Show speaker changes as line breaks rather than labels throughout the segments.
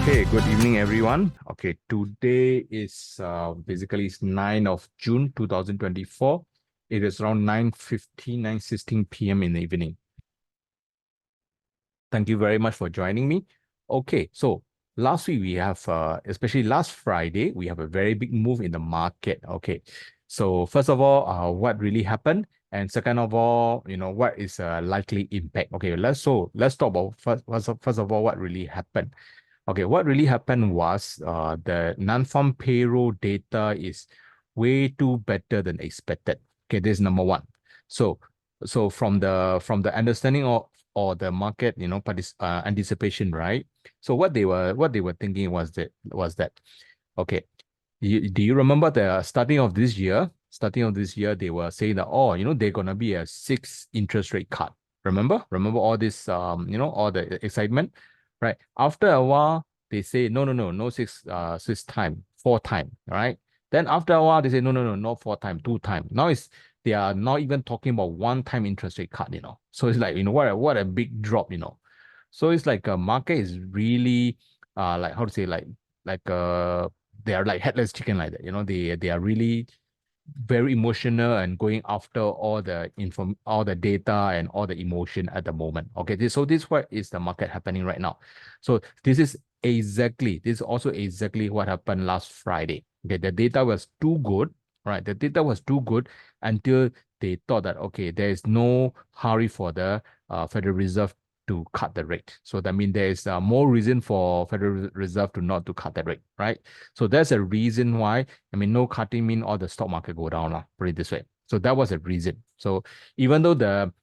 Okay, good evening, everyone. Okay, today is basically it's 9 of June 2024. It is around 9:15, 9:16 p.m. in the evening. Thank you very much for joining me. Okay, so last week we have, especially last Friday, we have a very big move in the market. Okay, so first of all, what really happened? And second of all, what is a likely impact? Okay, let's talk about first of all, what really happened. Okay, what really happened was the non-farm payroll data is way too better than expected. Okay, this is number one. So from the understanding of or the market, anticipation, right? So what they were thinking was that okay, do you remember the starting of this year? Starting of this year, they were saying that, oh, they're gonna be a 6 interest rate cut. Remember all this all the excitement, right? After a while, they say no six time, 4 time, right? Then after a while, they say no, not 4 time, 2 time. Now they are not even talking about 1 time interest rate cut, So it's like, what a big drop. So it's like a market is really like how to say like they are like headless chicken like that. They are really very emotional and going after all the data and all the emotion at the moment. Okay, so this what is the market happening right now. So this is also exactly what happened last Friday. Okay, the data was too good, right? The data was too good until they thought that okay, there is no hurry for the Federal Reserve to cut the rate. So that means there is more reason for Federal Reserve to cut the rate, right? So that's a reason why, no cutting mean all the stock market go down, put it this way. So that was a reason. So even though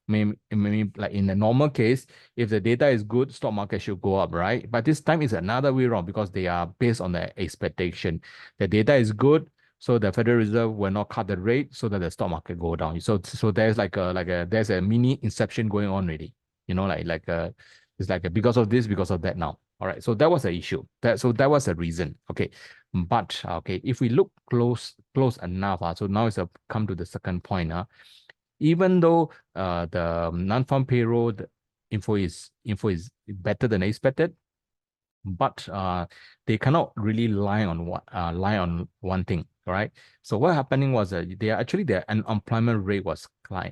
like in the normal case, if the data is good, stock market should go up, right? But this time is another way around because they are based on the expectation. The data is good, so the Federal Reserve will not cut the rate so that the stock market go down. So there's there's a mini inception going on already. It's like because of this, because of that now. All right. So that was the issue. That was the reason. Okay. But okay, if we look close enough, so now it's come to the second point. Even though the non-farm payroll info is better than expected, but they cannot really lie on one thing. All right. So what happening was their unemployment rate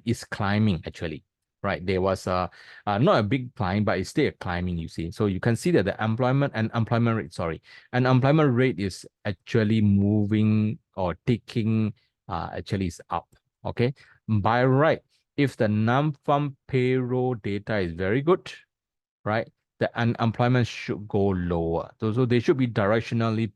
is climbing actually. Right, there was not a big climb, but it's still climbing. You see, so you can see that the unemployment rate is actually moving or ticking. Actually, is up. Okay, by right, if the non-farm payroll data is very good, right, the unemployment should go lower. So they should be indirectionally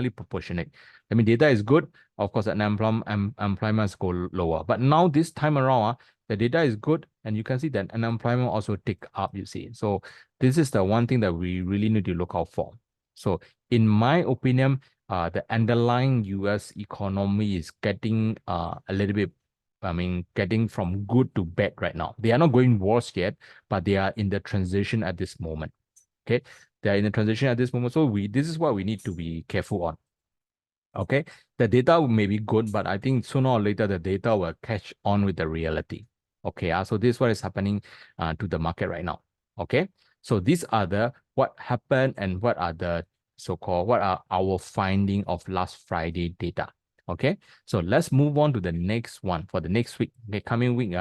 proportionate. I mean, data is good, of course, and employment go lower. But now this time around, the data is good, and you can see that unemployment also tick up, you see. So this is the one thing that we really need to look out for. So in my opinion, the underlying US economy is getting a little bit, getting from good to bad right now. They are not going worse yet, but they are in the transition at this moment. Okay, they are in the transition at this moment. So this is what we need to be careful on. Okay, the data may be good, but I think sooner or later the data will catch on with the reality. Okay, so this is what is happening to the market right now. Okay, so these are what happened and what are our finding of last Friday data. Okay, so let's move on to the next one for the next week. Okay, coming week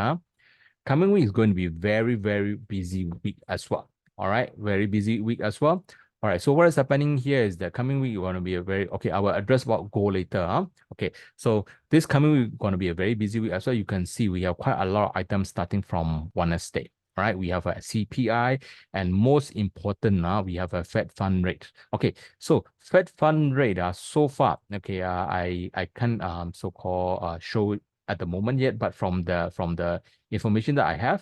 is going to be very, very busy week as well. All right, very busy week as well. All right, so what is happening here is that coming week going to be I will address about gold later. Okay, so this coming week going to be a very busy week as well. You can see we have quite a lot of items starting from Wednesday. All right, we have a CPI, and most important now we have a Fed fund rate. Okay, so Fed fund rate so far, okay, I can't show it at the moment yet, but from the information that I have,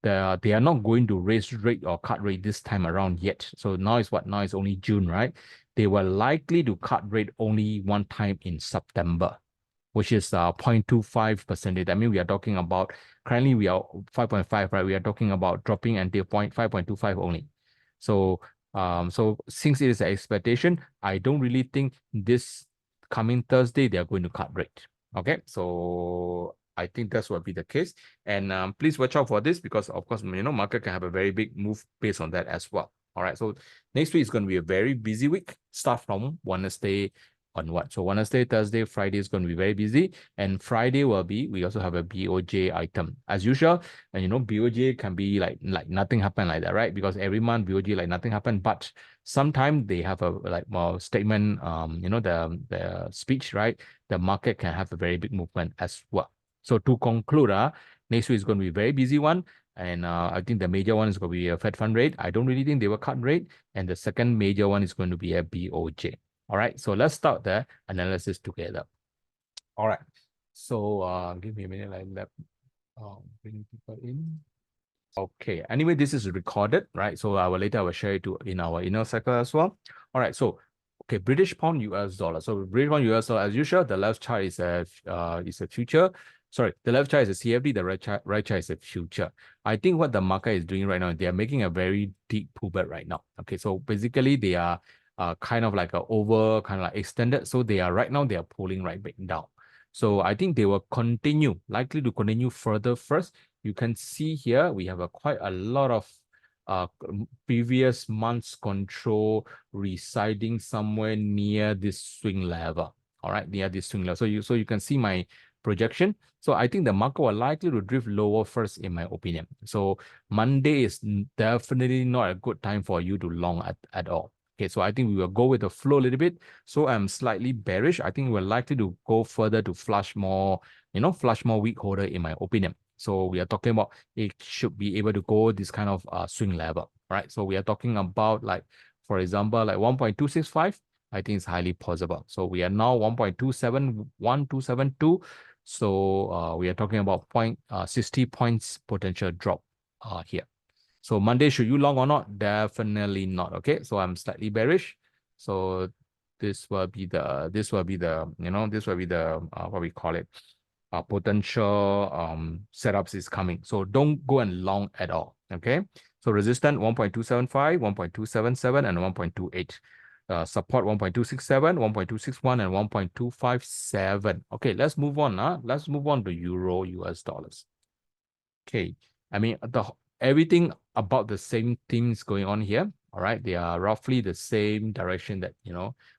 they are not going to raise rate or cut rate this time around yet. So now is what? Now it's only June, right? They were likely to cut rate only 1 time in September, which is 0.25%. I mean, we are talking about currently we are 5.5, right? We are talking about dropping until 5.25 only. So so since it is an expectation, I don't really think this coming Thursday they are going to cut rate. Okay, so I think that's will be the case. And please watch out for this because, of course, market can have a very big move based on that as well. All right. So next week is going to be a very busy week. Start from Wednesday onward. So Wednesday, Thursday, Friday is going to be very busy. And Friday will be, we also have a BOJ item as usual. And BOJ can be like nothing happened like that, right? Because every month BOJ like nothing happened, but sometimes they have a like more statement, the speech, right? The market can have a very big movement as well. So to conclude, next week is going to be a very busy one. And I think the major one is going to be a Fed fund rate. I don't really think they will cut rate. And the second major one is going to be a BOJ. All right. So let's start the analysis together. All right. So give me a minute. Let bring people in. Okay. Anyway, this is recorded, right? So later I will share it in our inner circle as well. All right. So okay, British pound US dollar. So British pound US dollar as usual. The left chart is a future. Sorry, the left chart is a CFD. The right chart is a future. I think what the market is doing right now, they are making a very deep pullback right now. Okay, so basically they are kind of like kind of like extended. So they are right now they are pulling right back down. So I think they will likely to continue further first. You can see here we have quite a lot of previous month's control residing somewhere near this swing level. All right, near this swing level. So you can see my projection. So I think the market will likely to drift lower first, in my opinion. So Monday is definitely not a good time for you to long at all. Okay, so I think we will go with the flow a little bit. So I'm slightly bearish. I think we're likely to go further to flush more weak holder, in my opinion. So we are talking about it should be able to go this kind of swing level, right? So we are talking about like, for example, like 1.265. I think it's highly possible. So we are now 1.271,272. So we are talking about 60 points potential drop here. So Monday, should you long or not? Definitely not. Okay. So I'm slightly bearish. So this will be the what we call it, potential setups is coming. So don't go and long at all. Okay. So resistance 1.275, 1.277, and 1.28. Support 1.267, 1.261, and 1.257. Okay, let's move on. Let's move on to Euro US dollars. Okay. I mean, everything about the same things going on here. All right. They are roughly the same direction that,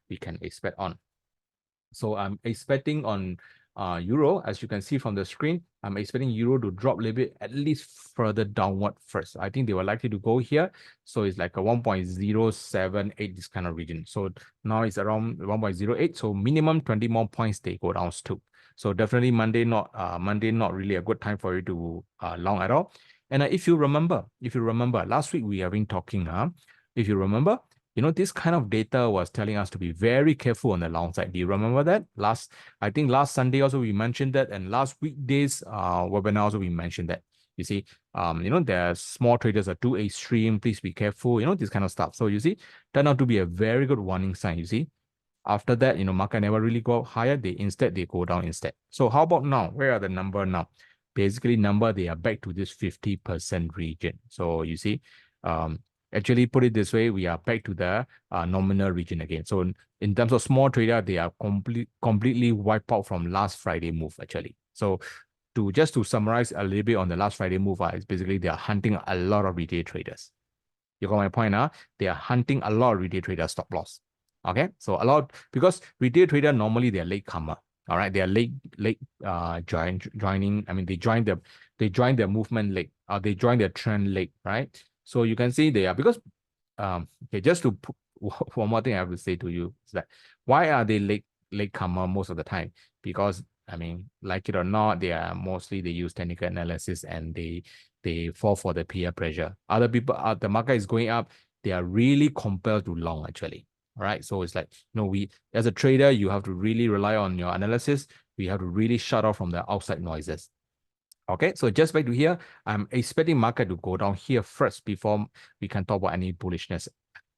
we can expect on. So I'm expecting on Euro, as you can see from the screen, I'm expecting Euro to drop a little bit, at least further downward first. I think they were likely to go here. So it's like a 1.078, this kind of region. So now it's around 1.08. So minimum 20 more points they go down to. So definitely Monday not really a good time for you to long at all. And if you remember, last week we have been talking, if you remember, this kind of data was telling us to be very careful on the long side. Do you remember that? I think last Sunday also we mentioned that, and last weekdays webinar also we mentioned that. You see, the small traders are too extreme. Please be careful. This kind of stuff. So you see, turned out to be a very good warning sign. You see, after that, market never really go up higher. They go down instead. So how about now? Where are the number now? Basically, they are back to this 50% region. So you see, actually put it this way, we are back to the nominal region again. So in terms of small trader, they are completely wiped out from last Friday move actually. So to summarize a little bit on the last Friday move, it's basically they are hunting a lot of retail traders. You got my point, huh? They are hunting a lot of retail traders stop loss. Okay, so a lot, because retail trader normally they are late comer. All right, they are late joining. I mean, they join the movement late. They join their trend late, right? So you can see they are, because okay, just to put one more thing I have to say to you is that why are they late comer most of the time? Because I mean, like it or not, they use technical analysis, and they fall for the peer pressure. Other people, the market is going up, they are really compelled to long actually. All right. So it's like, we as a trader, you have to really rely on your analysis. We have to really shut off from the outside noises. Okay, so just back to here, I'm expecting market to go down here first before we can talk about any bullishness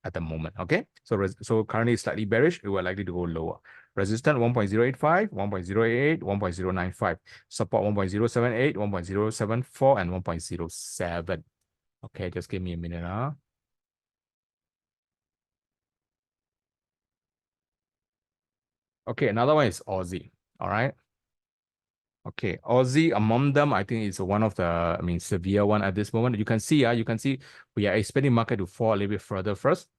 at the moment. Okay, so currently it's slightly bearish. It will likely to go lower. Resistance 1.085, 1.088, 1.095. Support 1.078, 1.074, and 1.07. Okay, just give me a minute. Okay, another one is Aussie. All right. Okay, Aussie among them, I think is one of the, severe one at this moment. You can see, we are expecting market to fall a little bit further first.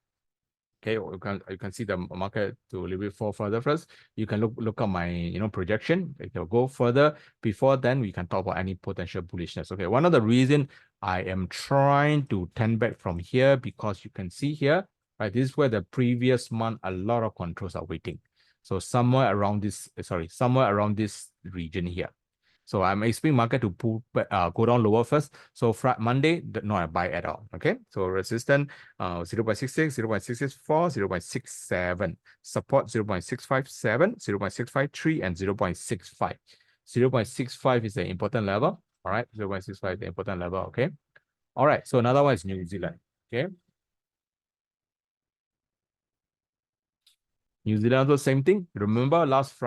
Okay, you can see the market to a little bit fall further first. You can look at my projection. It will go further. Before then, we can talk about any potential bullishness. Okay, one of the reason I am trying to turn back from here because you can see here, right? This is where the previous month a lot of controls are waiting. So somewhere around this region here. So I'm expecting market to go down lower first. So Monday, not a buy at all. Okay. So resistance 0.66, 0.664, 0.67. Support 0.657, 0.653, and 0.65. 0.65 is the important level. All right. 0.65 is the important level. Okay. All right. So another one is New Zealand. Okay. New Zealand also same thing. Remember last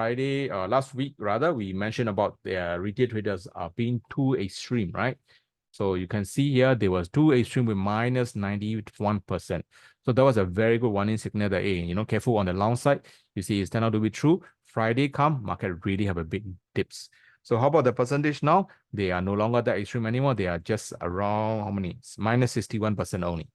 week rather, we mentioned about their retail traders being too extreme, right? So you can see here, there was too extreme with minus 91%. So that was a very good warning signal that, hey, careful on the long side. You see, it's turned out to be true. Friday come, market really have a big dips. So how about the percentage now? They are no longer that extreme anymore. They are just around, how many? Minus 61% only.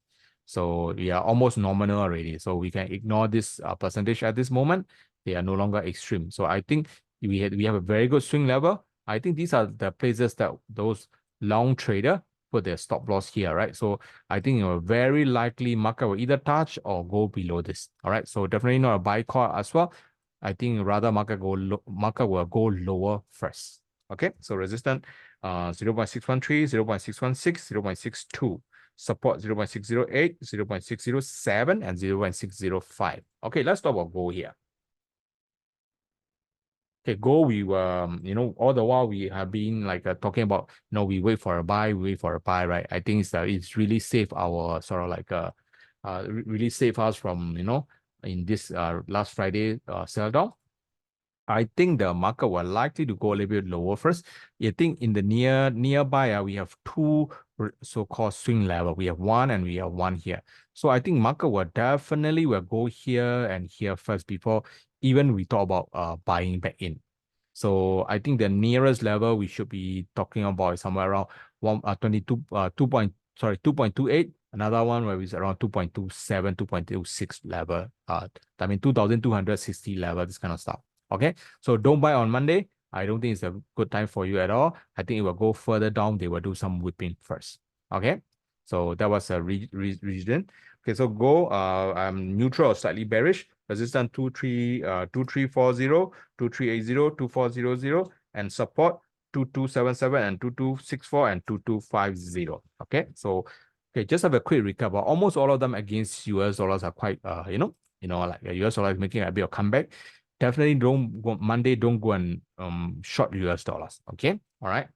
So we are almost nominal already. So we can ignore this percentage at this moment. They are no longer extreme. So I think we have a very good swing level. I think these are the places that those long trader put their stop loss here, right? So I think very likely market will either touch or go below this. All right. So definitely not a buy call as well. I think rather market will go lower first. Okay. So resistance 0.613, 0.616, 0.62. Support 0.608, 0.607, and 0.605. Okay, let's talk about gold here. Okay, gold, we were, all the while we have been like talking about, we wait for a buy, right? I think it's really save our sort of like, really save us from, in this last Friday sell down. I think the market will likely to go a little bit lower first. I think in the nearby, we have two so-called swing level. We have one and we have one here. So I think market will definitely will go here and here first before even we talk about buying back in. So I think the nearest level we should be talking about is somewhere around 2.28. Another one where it's around 2.27, 2.26 level. 2,260 level, this kind of stuff. Okay, so don't buy on Monday. I don't think it's a good time for you at all. I think it will go further down. They will do some whipping first. Okay, so that was a region. Okay, so go. I'm neutral or slightly bearish. Resistance 2340, 2380, 2400, and support 2277 and 2264 and 2250. Okay, so just have a quick recap. Almost all of them against US dollars are quite like the US dollar is making a bit of comeback. Definitely don't go Monday, don't go and short US dollars. Okay. All right.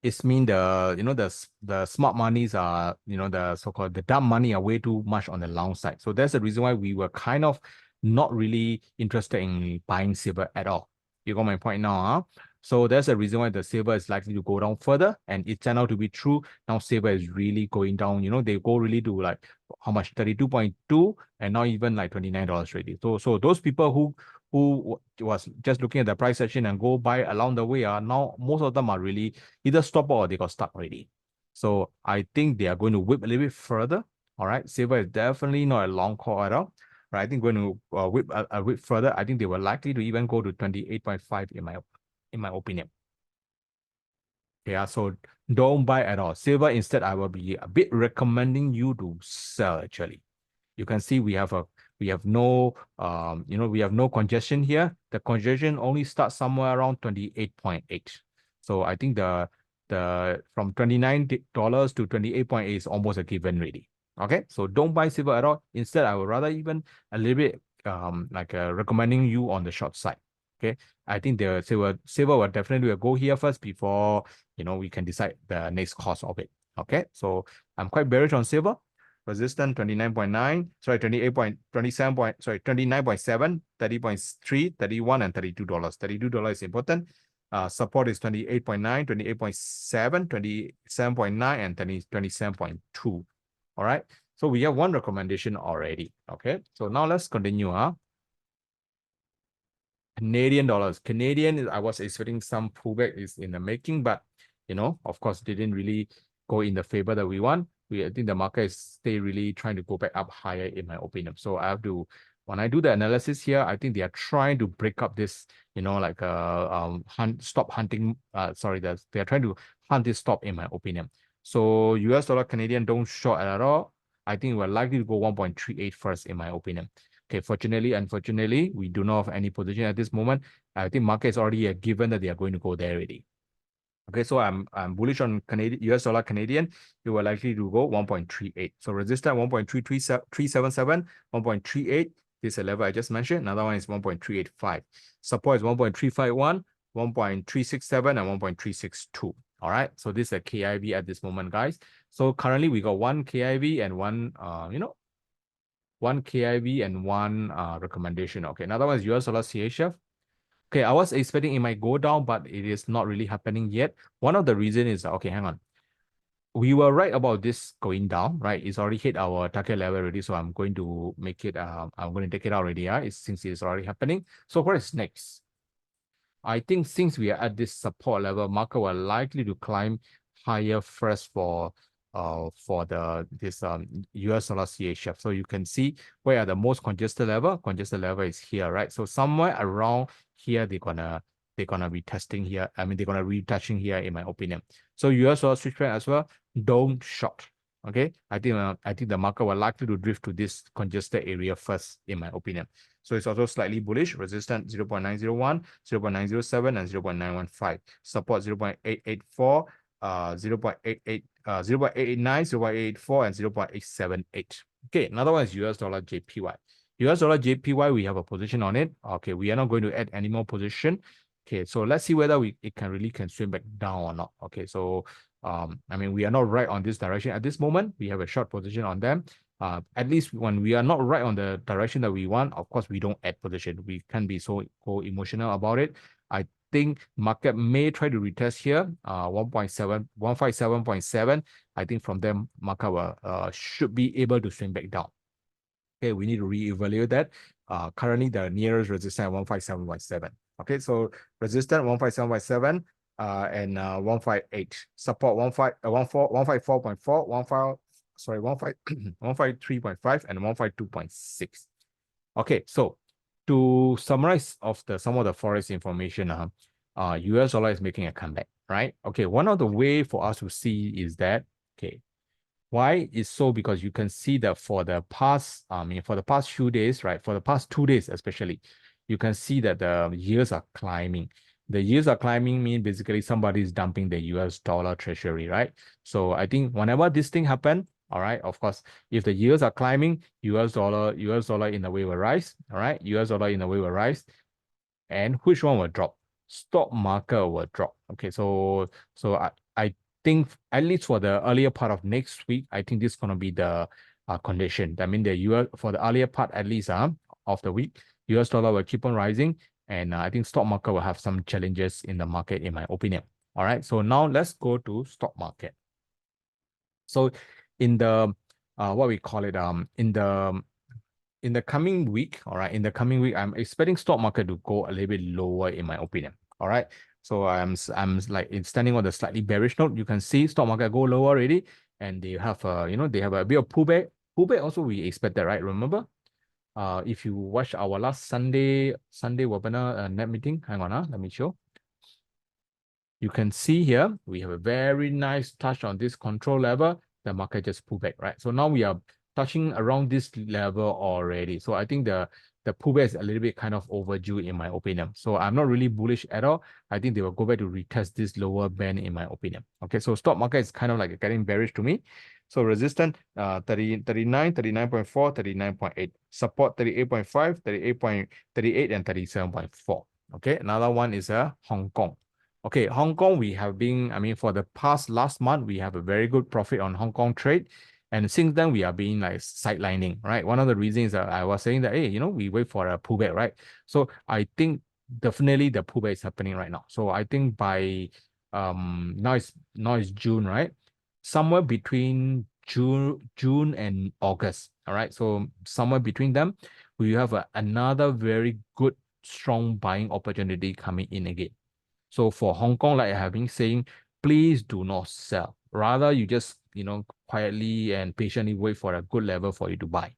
It's mean the smart monies are, the so-called the dumb money are way too much on the long side. So that's the reason why we were kind of not really interested in buying silver at all. You got my point now, huh? So that's the reason why the silver is likely to go down further, and it turned out to be true. Now silver is really going down. They go really to like how much, 32.2, and now even like $29 already. So those people who was just looking at the price action and go buy along the way are now most of them are really either stop or they got stuck already. So I think they are going to whip a little bit further. All right, silver is definitely not a long call at all. Right, I think going to whip a whip further. I think they were likely to even go to 28.5 in my opinion. Yeah, so don't buy at all. Silver instead, I will be a bit recommending you to sell actually. You can see we have no we have no congestion here. The congestion only starts somewhere around 28.8. So I think the from $29 to 28.8 is almost a given really. Okay, so don't buy silver at all. Instead, I would rather even a little bit recommending you on the short side. Okay, I think the silver will definitely go here first before we can decide the next cost of it. Okay, so I'm quite bearish on silver. Resistance 29.9, sorry, 28.27 sorry, 29.7, 30.3, 31, and $32. $32 is important. Support is 28.9, 28.7, 27.9, and 27.2. All right. So we have one recommendation already. Okay. So now let's continue. Canadian dollars. Canadian, I was expecting some pullback is in the making, but of course, didn't really go in the favor that we want. I think the market is stay really trying to go back up higher, in my opinion. So I have to, when I do the analysis here, I think they are trying to break up this, like stop hunting. Sorry, they are trying to hunt this stop, in my opinion. So US dollar Canadian don't short at all. I think we're likely to go 1.38 first, in my opinion. Okay, fortunately, unfortunately, we do not have any position at this moment. I think market is already given that they are going to go there already. Okay, so I'm bullish on Canadian US dollar Canadian. You are likely to go 1.38. So resistance 1.377, 1.38. This is a level I just mentioned. Another one is 1.385. Support is 1.351, 1.367, and 1.362. All right. So this is a KIV at this moment, guys. So currently we got one KIV and one one KIV and one recommendation. Okay, another one is US dollar CHF. Okay, I was expecting it might go down, but it is not really happening yet. One of the reasons is, okay, hang on. We were right about this going down, right? It's already hit our target level already, so I'm going to make it, I'm going to take it out already, since it's already happening. So what is next? I think since we are at this support level, market will likely to climb higher first for this US dollar CHF. So you can see where are the most congested level. Congested level is here, right? So somewhere around here, they're gonna be testing here. I mean, they're gonna retouching here, in my opinion. So US dollar Swiss franc as well, don't short. Okay, I think the market will likely to drift to this congested area first, in my opinion. So it's also slightly bullish. Resistance 0.901, 0.907, and 0.915. Support 0.884, 0.88, 0.889, 0.884, and 0.878. Okay, another one is US dollar JPY. US dollar JPY, we have a position on it. Okay, we are not going to add any more position. Okay, so let's see whether it can swing back down or not. Okay, so I mean, we are not right on this direction at this moment. We have a short position on them. At least when we are not right on the direction that we want, of course, we don't add position. We can't be so emotional about it. I think market may try to retest here, 1.7, 157.7. I think from them, market will, should be able to swing back down. Okay, we need to reevaluate that. Currently, the nearest resistance at 157.7. Okay, so resistance 157.7. And 158. Support 154.4, 153.5, and 152.6. Okay, so to summarize some of the forex information, US dollar is making a comeback, right? Okay, one of the way for us to see is that, okay, why is so? Because you can see that for the past, for the past few days, right? For the past 2 days, especially, you can see that the yields are climbing. The yields are climbing mean basically somebody is dumping the US dollar treasury, right? So I think whenever this thing happen, all right, of course, if the yields are climbing, US dollar in a way will rise, all right? US dollar in a way will rise. And which one will drop? Stock market will drop. Okay, so I think at least for the earlier part of next week, I think this is gonna be the condition. I mean, the US for the earlier part at least of the week, US dollar will keep on rising, and I think stock market will have some challenges in the market, in my opinion. All right, so now let's go to stock market. So in the what we call it in the coming week, all right, in the coming week, I'm expecting stock market to go a little bit lower, in my opinion. All right, so I'm like it's standing on the slightly bearish note. You can see stock market go lower already, and they have they have a bit of pullback. Pullback also we expect that, right? Remember, if you watch our last Sunday webinar net meeting, hang on, let me show. You can see here we have a very nice touch on this control level. The market just pulled back, right? So now we are touching around this level already. So I think the pullback is a little bit kind of overdue, in my opinion. So I'm not really bullish at all. I think they will go back to retest this lower band, in my opinion. Okay, so stock market is kind of like getting bearish to me. So resistance 39, 39.4, 39.8. Support 38.5, 38, and 37.4. Okay, another one is Hong Kong. Okay, Hong Kong, we have been, for the past last month, we have a very good profit on Hong Kong trade. And since then, we are being like sidelining, right? One of the reasons that I was saying that, hey, we wait for a pullback, right? So I think definitely the pullback is happening right now. So I think by now it's June, right? Somewhere between June and August, all right? So somewhere between them, we have another very good strong buying opportunity coming in again. So for Hong Kong, like I have been saying, please do not sell. Rather, you just, quietly and patiently wait for a good level for you to buy.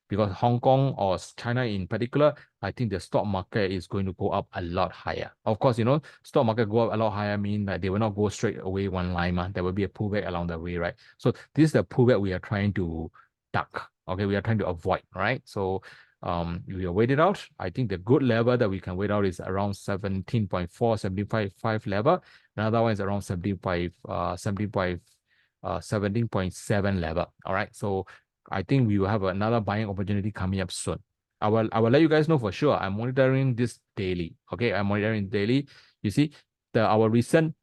Because Hong Kong or China in particular, I think the stock market is going to go up a lot higher. Of course, stock market go up a lot higher mean that they will not go straight away one line. There will be a pullback along the way, right? So this is the pullback we are trying to duck. Okay, we are trying to avoid, right? So we will wait it out. I think the good level that we can wait out is around 17.4, 17.5 level. Another one is around 17.7 level. All right. So I think we will have another buying opportunity coming up soon. I will let you guys know for sure. I'm monitoring this daily. Okay, I'm monitoring daily. You see, our recent,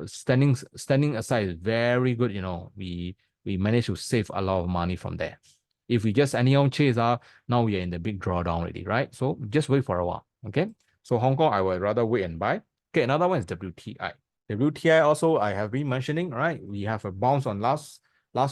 standing aside is very good. We managed to save a lot of money from there. If we just anyhow chase now we are in the big drawdown already, right? So just wait for a while. Okay. So Hong Kong, I would rather wait and buy. Okay, another one is WTI. WTI also I have been mentioning, right? We have a bounce on last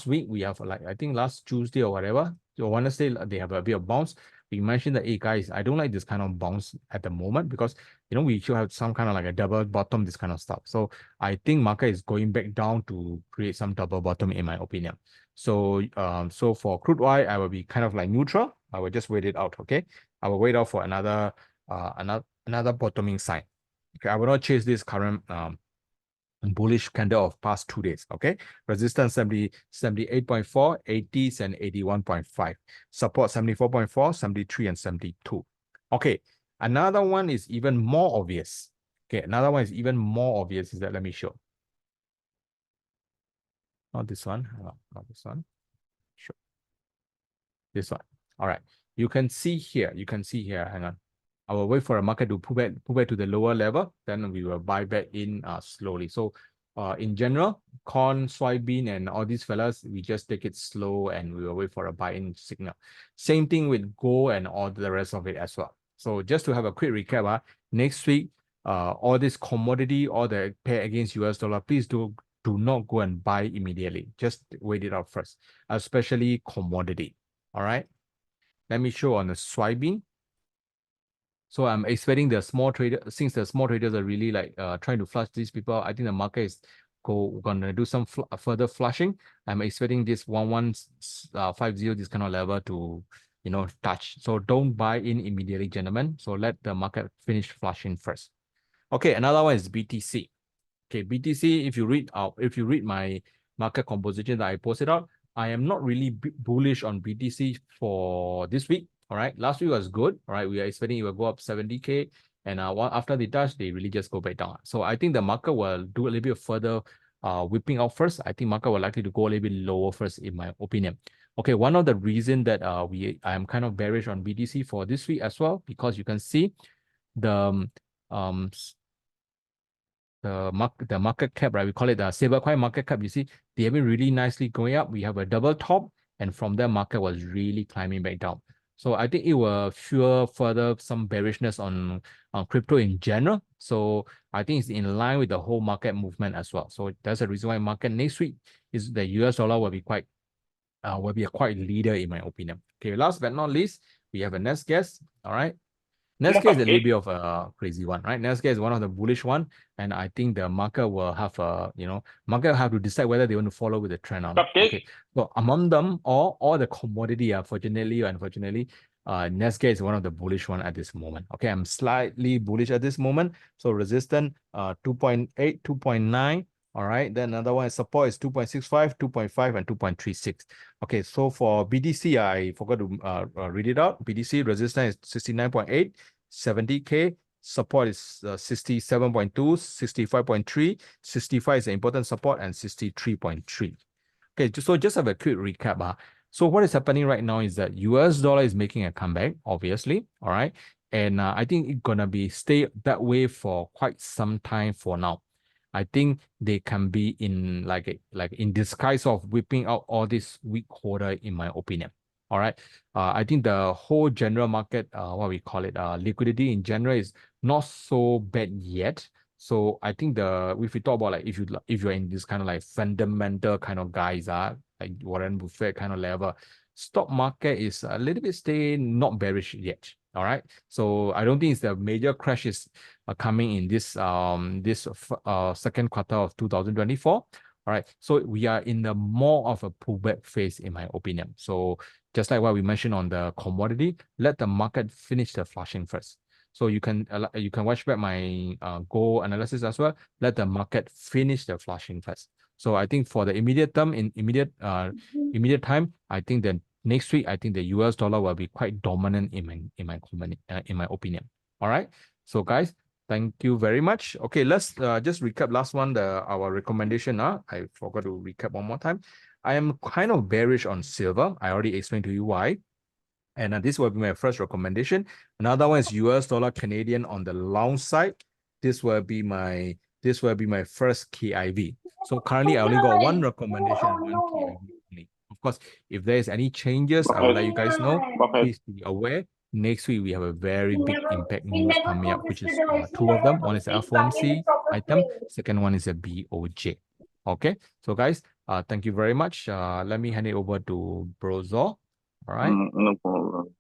week. We have I think last Tuesday or whatever. So Wednesday they have a bit of bounce. We mentioned that, hey guys, I don't like this kind of bounce at the moment because we should have some kind of like a double bottom, this kind of stuff. So I think market is going back down to create some double bottom in my opinion. So so for crude oil, I will be kind of like neutral. I will just wait it out. Okay, I will wait out for another bottoming sign. Okay, I will not chase this current bullish candle of past 2 days. Okay, resistance 78.4, 80s and 81.5, support 74.4, 73 and 72. Okay, another one is even more obvious. Okay, another one is even more obvious is that, let me show. Not this one, not this one. Sure. This one. All right, you can see here, hang on. I will wait for a market to pull back to the lower level, then we will buy back in slowly. So in general, corn, soybean, and all these fellas, we just take it slow and we will wait for a buy-in signal. Same thing with gold and all the rest of it as well. So just to have a quick recap, next week, all this commodity, all the pair against US dollar, please do not go and buy immediately. Just wait it out first, especially commodity. All right. Let me show on the soybean. So I'm expecting the small trader, since the small traders are really like trying to flush these people, I think the market is gonna do some further flushing. I'm expecting this 1150, this kind of level to touch. So don't buy in immediately, gentlemen. So let the market finish flushing first. Okay, another one is BTC. Okay, BTC. If you read my market composition that I posted out, I am not really bullish on BTC for this week. All right, last week was good. All right, we are expecting it will go up 70K, and after they touch, they really just go back down. So I think the market will do a little bit further whipping out first. I think market will likely to go a little bit lower first, in my opinion. Okay, one of the reason that I am kind of bearish on BTC for this week as well, because you can see the market cap, right? We call it the stablecoin market cap. You see, they have been really nicely going up. We have a double top, and from there, market was really climbing back down. So I think it will fuel further some bearishness on crypto in general. So I think it's in line with the whole market movement as well. So that's the reason why market next week is the US dollar will be a quite leader in my opinion. Okay, last but not least, we have a next guest. All right. Nesca is a little bit of a crazy one, right? Nesca is one of the bullish one, and I think the market will have market have to decide whether they want to follow with the trend or not. Okay, so among them, all the commodity, fortunately or unfortunately, Nesca is one of the bullish one at this moment. Okay, I'm slightly bullish at this moment. So resistance 2.8, 2.9. All right, then another one is support is 2.65, 2.5, and 2.36. Okay, so for BTC, I forgot to read it out. BTC resistance is 69.8, 70K. Support is 67.2, 65.3, 65 is an important support, and 63.3. Okay, so just have a quick recap. So what is happening right now is that US dollar is making a comeback, obviously. All right, and I think it's gonna stay that way for quite some time for now. I think they can be in like in disguise of whipping out all this weak holder, in my opinion. All right. I think the whole general market, what we call it, liquidity in general is not so bad yet. So I think if we talk about like if you're in this kind of like fundamental kind of guys, like Warren Buffett kind of level, stock market is a little bit stay not bearish yet. All right. So I don't think it's the major crash is coming in this second quarter of 2024. All right. So we are in the more of a pullback phase, in my opinion. So just like what we mentioned on the commodity, let the market finish the flushing first. So you can watch back my goal analysis as well. Let the market finish the flushing first. So I think for the immediate term, in immediate time, I think that next week, I think the US dollar will be quite dominant in my opinion. All right. So guys, thank you very much. Okay, let's just recap last one, our recommendation. I forgot to recap one more time. I am kind of bearish on silver. I already explained to you why. And this will be my first recommendation. Another one is US dollar Canadian on the long side. This will be my first KIV. So currently I only got one recommendation and one KIV only. Of course, if there is any changes, I will let you guys know. Please be aware. Next week we have a very big impact move coming up, which is two of them. One is the FOMC item. Second one is a BOJ. Okay. So guys, thank you very much. Let me hand it over to Brozo. All right.
No problem.